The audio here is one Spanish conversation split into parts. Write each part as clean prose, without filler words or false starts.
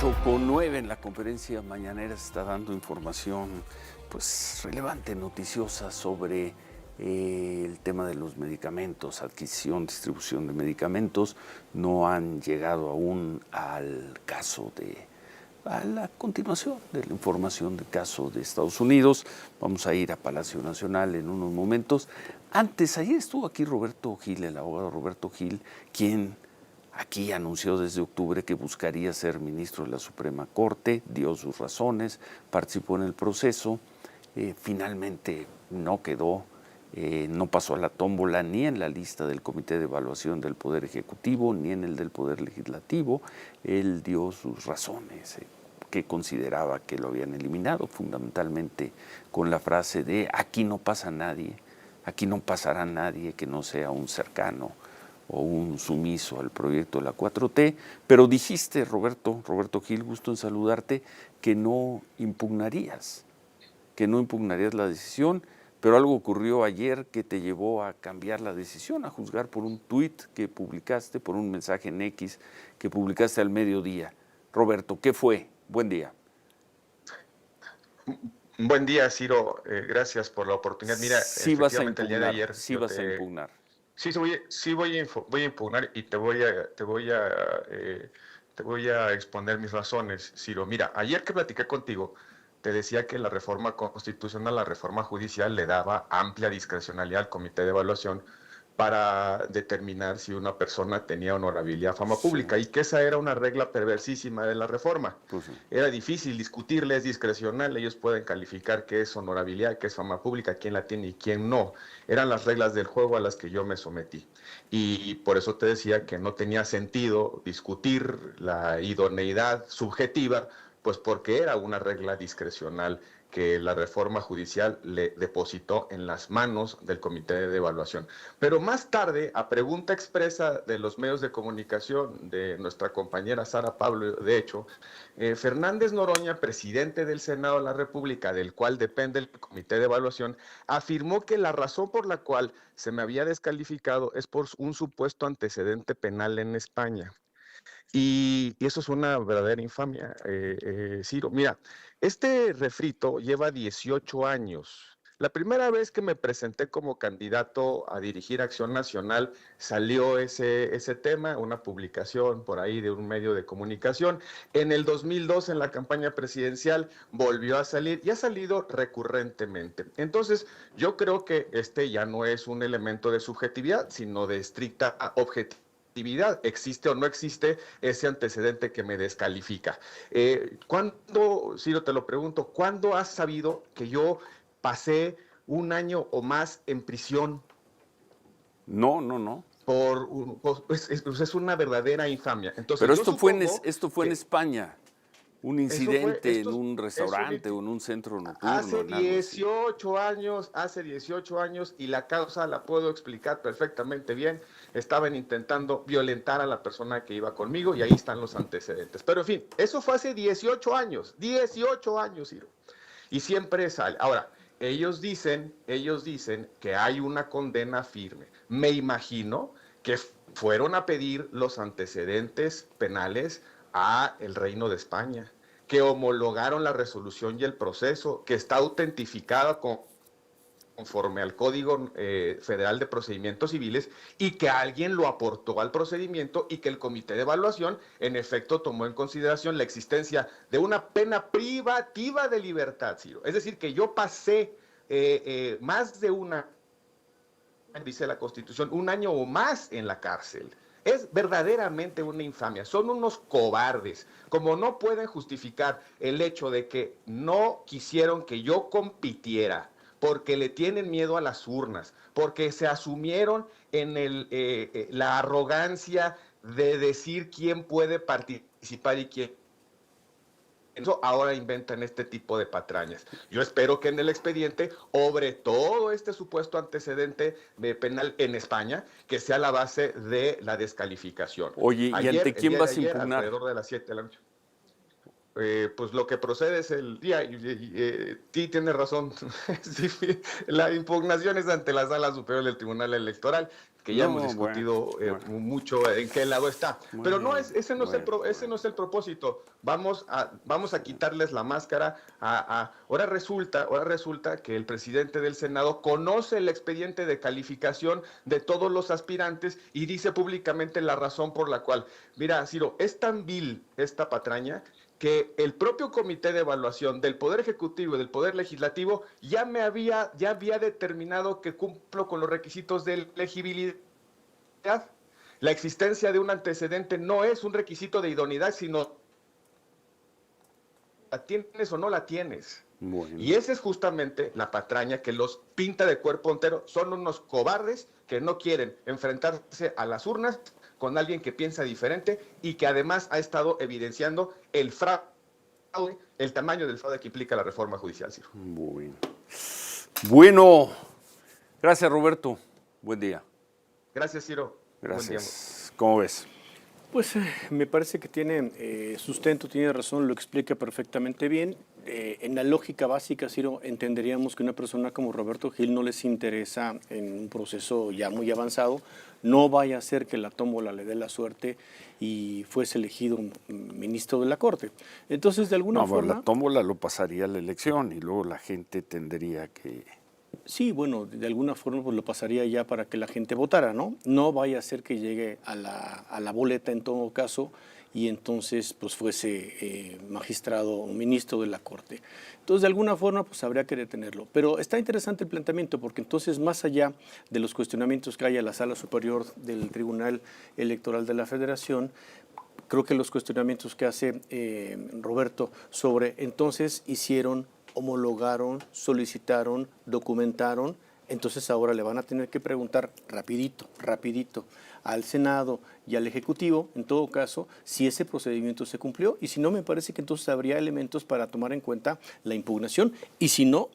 8:09 en la conferencia mañanera se está dando información pues relevante, noticiosa sobre el tema de los medicamentos, adquisición, distribución de medicamentos. No han llegado aún al caso a la continuación de la información del caso de Estados Unidos. Vamos a ir a Palacio Nacional en unos momentos. Antes, ayer estuvo aquí Roberto Gil, el abogado Roberto Gil, quien aquí anunció desde octubre que buscaría ser ministro de la Suprema Corte, dio sus razones, participó en el proceso, finalmente no quedó, no pasó a la tómbola ni en la lista del Comité de Evaluación del Poder Ejecutivo ni en el del Poder Legislativo. Él dio sus razones, que consideraba que lo habían eliminado, fundamentalmente con la frase de aquí no pasa nadie, aquí no pasará nadie que no sea un cercano o un sumiso al proyecto de la 4T, pero dijiste, Roberto Gil, gusto en saludarte, que no impugnarías la decisión, pero algo ocurrió ayer que te llevó a cambiar la decisión, a juzgar por un tuit que publicaste, por un mensaje en X que publicaste al mediodía. Roberto, ¿qué fue? Buen día. Buen día, Ciro. Gracias por la oportunidad. Mira, sí efectivamente el día de ayer sí vas a impugnar. Sí voy a impugnar y te voy a exponer mis razones, Ciro. Mira, ayer que platiqué contigo, te decía que la reforma constitucional, la reforma judicial le daba amplia discrecionalidad al Comité de Evaluación para determinar si una persona tenía honorabilidad, fama pública, y que esa era una regla perversísima de la reforma. Pues sí. Era difícil discutirle, es discrecional, ellos pueden calificar qué es honorabilidad, qué es fama pública, quién la tiene y quién no. Eran las reglas del juego a las que yo me sometí. Y por eso te decía que no tenía sentido discutir la idoneidad subjetiva, pues porque era una regla discrecional que la reforma judicial le depositó en las manos del Comité de Evaluación. Pero más tarde, a pregunta expresa de los medios de comunicación de nuestra compañera Sara Pablo, de hecho, Fernández Noroña, presidente del Senado de la República, del cual depende el Comité de Evaluación, afirmó que la razón por la cual se me había descalificado es por un supuesto antecedente penal en España. Y eso es una verdadera infamia, Ciro. Mira, este refrito lleva 18 años. La primera vez que me presenté como candidato a dirigir Acción Nacional salió ese tema, una publicación por ahí de un medio de comunicación. En el 2002, en la campaña presidencial, volvió a salir y ha salido recurrentemente. Entonces, yo creo que este ya no es un elemento de subjetividad, sino de estricta objetividad. ¿Existe o no existe ese antecedente que me descalifica? ¿Cuándo, Ciro, te lo pregunto, cuándo has sabido que yo pasé un año o más en prisión? No. Es una verdadera infamia. Entonces, pero yo esto fue en España. Un incidente en un restaurante o en un centro nocturno. Hace 18 años, y la causa la puedo explicar perfectamente bien. Estaban intentando violentar a la persona que iba conmigo y ahí están los antecedentes. Pero en fin, eso fue hace 18 años, Ciro. Y siempre sale. Ahora, ellos dicen que hay una condena firme. Me imagino que fueron a pedir los antecedentes penales a el Reino de España, que homologaron la resolución y el proceso, que está autentificada conforme al Código Federal de Procedimientos Civiles, y que alguien lo aportó al procedimiento y que el Comité de Evaluación en efecto tomó en consideración la existencia de una pena privativa de libertad, Ciro. Es decir, que yo pasé más de dice la Constitución, un año o más en la cárcel. Es verdaderamente una infamia. Son unos cobardes. Como no pueden justificar el hecho de que no quisieron que yo compitiera, porque le tienen miedo a las urnas, porque se asumieron en la arrogancia de decir quién puede participar y quién. Eso ahora inventan este tipo de patrañas. Yo espero que en el expediente obre todo este supuesto antecedente penal en España, que sea la base de la descalificación. Oye, ¿y ante quién vas a impugnar? Alrededor de las 7 de la noche. Pues lo que procede es el día, sí, tiene razón, sí, la impugnación es ante la Sala Superior del Tribunal Electoral, que ya No, hemos discutido bueno. mucho en qué lado está. Pero no es, ese no Bueno, ese no es el propósito. Vamos a quitarles la máscara. Ahora resulta que el presidente del Senado conoce el expediente de calificación de todos los aspirantes y dice públicamente la razón por la cual. Mira, Ciro, es tan vil esta patraña que el propio comité de evaluación del Poder Ejecutivo y del Poder Legislativo ya había determinado que cumplo con los requisitos de elegibilidad. La existencia de un antecedente no es un requisito de idoneidad, sino la tienes o no la tienes. bueno. Y esa es justamente la patraña que los pinta de cuerpo entero. Son unos cobardes que no quieren enfrentarse a las urnas con alguien que piensa diferente y que además ha estado evidenciando el fraude, el tamaño del fraude que implica la reforma judicial, Ciro. Bueno, gracias Roberto, buen día. Gracias, Ciro. Gracias. ¿Cómo ves? Pues me parece que tiene sustento, tiene razón, lo explica perfectamente bien. En la lógica básica, Ciro, entenderíamos que una persona como Roberto Gil no les interesa en un proceso ya muy avanzado, no vaya a ser que la tómbola le dé la suerte y fuese elegido ministro de la Corte. Entonces, de alguna forma... La tómbola lo pasaría a la elección y luego la gente tendría que... Sí, bueno, de alguna forma pues lo pasaría ya para que la gente votara, ¿no? No vaya a ser que llegue a la boleta en todo caso y entonces pues fuese magistrado o ministro de la Corte. Entonces, de alguna forma pues habría que detenerlo. Pero está interesante el planteamiento porque entonces más allá de los cuestionamientos que hay a la Sala Superior del Tribunal Electoral de la Federación, creo que los cuestionamientos que hace Roberto sobre entonces homologaron, solicitaron, documentaron, entonces ahora le van a tener que preguntar rapidito al Senado y al Ejecutivo, en todo caso, si ese procedimiento se cumplió y si no, me parece que entonces habría elementos para tomar en cuenta la impugnación y si no,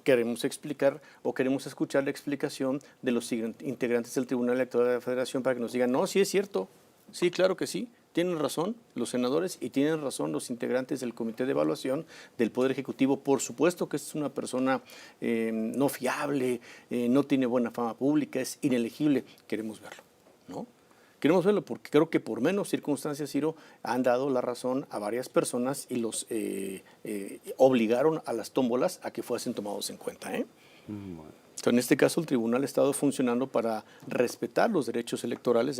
queremos explicar o queremos escuchar la explicación de los integrantes del Tribunal Electoral de la Federación para que nos digan, no, sí es cierto, sí, claro que sí. Tienen razón los senadores y tienen razón los integrantes del Comité de Evaluación del Poder Ejecutivo. Por supuesto que es una persona no fiable, no tiene buena fama pública, es inelegible. Queremos verlo, ¿no? Queremos verlo porque creo que por menos circunstancias, Ciro, han dado la razón a varias personas y los obligaron a las tómbolas a que fuesen tomados en cuenta, ¿eh? Bueno. Entonces, en este caso, el tribunal ha estado funcionando para respetar los derechos electorales